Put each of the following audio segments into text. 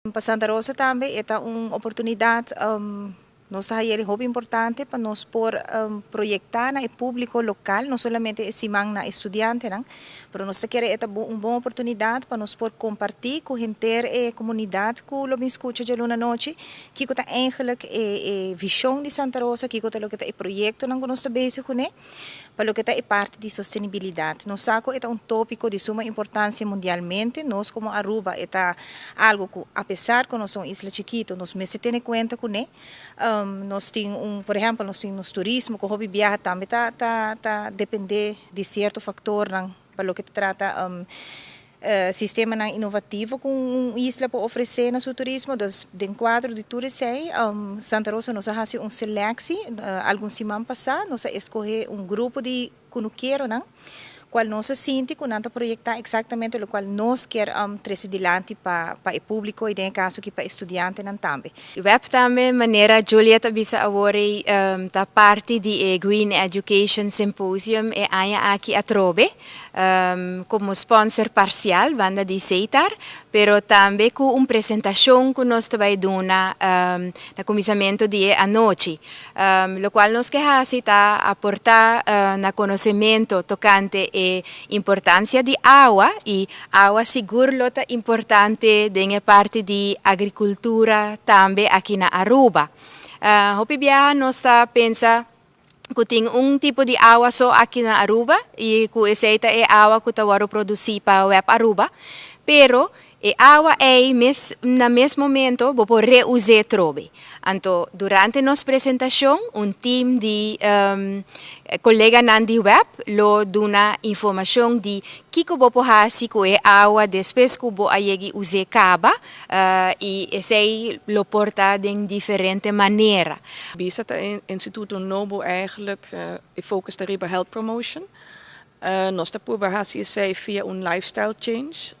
Para Santa Rosa também é uma oportunidade nós aí hobby importante para nós por proyectar na público local, não somente esse man na estudante, não, mas nós queremos é uma boa oportunidade para nós por compartilhar com a gente e comunidade que lo escuta de luna noite, que está eigenlijk a visão de Santa Rosa, que está o projeto que nós estamos bezig com, para o que é parte de sustentabilidade. Nós saco é um tópico de suma importância mundialmente, nós como Aruba é algo que, apesar que nós somos uma isla chiquita, nós me se tem em conta com nós temos por exemplo, nós temos turismo, que o hobby viaja também depende de certo fator para o que trata sistema inovativo com uma isla para oferecer no seu turismo. Dentro do quadro de turismo, Santa Rosa nos faz uma seleção. Alguns semanas passadas, nós escolhemos um grupo de cunuqueiros, qual nós sente que nós projetar exatamente o qual nós queremos trazer adiante para o público e, em caso, para estudantes também. Web também maneira Julieta bisa awori ta parte de Green Education Symposium e aya aqui a Trobe como sponsor parcial banda de Seitar, pero também com uma apresentação que nós vai dar na começamento de a noite, lo qual nós queremos aportar na conhecimento tocante a importância de água e água seguro é importante em parte de agricultura também aqui na Aruba. Hopi biya nós pensa que tem tipo de água só aqui na Aruba e que essa é água que tawaro produzir para o Aruba, pero e água é no mesmo momento vou reusar trobe. Então, durante nossa apresentação, time de colega Nandi Web lo duna informação de que vou fazer com a água depois que vou aí usar caba e esse lo porta de diferente maneira. Bisa het instituut Nobo eigenlijk focust op health promotion. Nós estamos via een lifestyle change.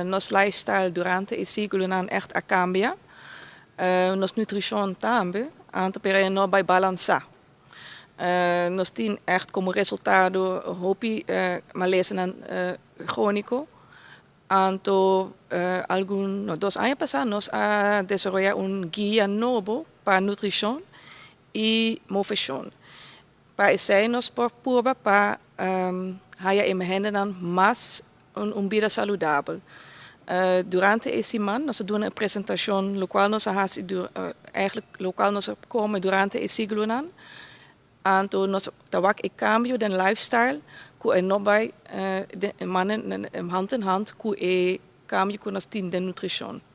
Nos lifestyle durante o ciclo echt a cambia. Nos nutrição também, anto para no by balançar. Nós temos echt como resultado hopi malesen crónico. Anto dos años pasados nos ha desarrollado un guía nuevo para nutrición y motivación. Para eso nos prueba para haya en más un vida saludable. Durante esse man, nós doen een presentatie, lokaal nos eigenlijk lokaal nos komen durante esse siglo aan. Anto nos tawak e cambio den lifestyle, ku e no bij mannen hand in hand, ku e cambio ku nos tin den nutrition.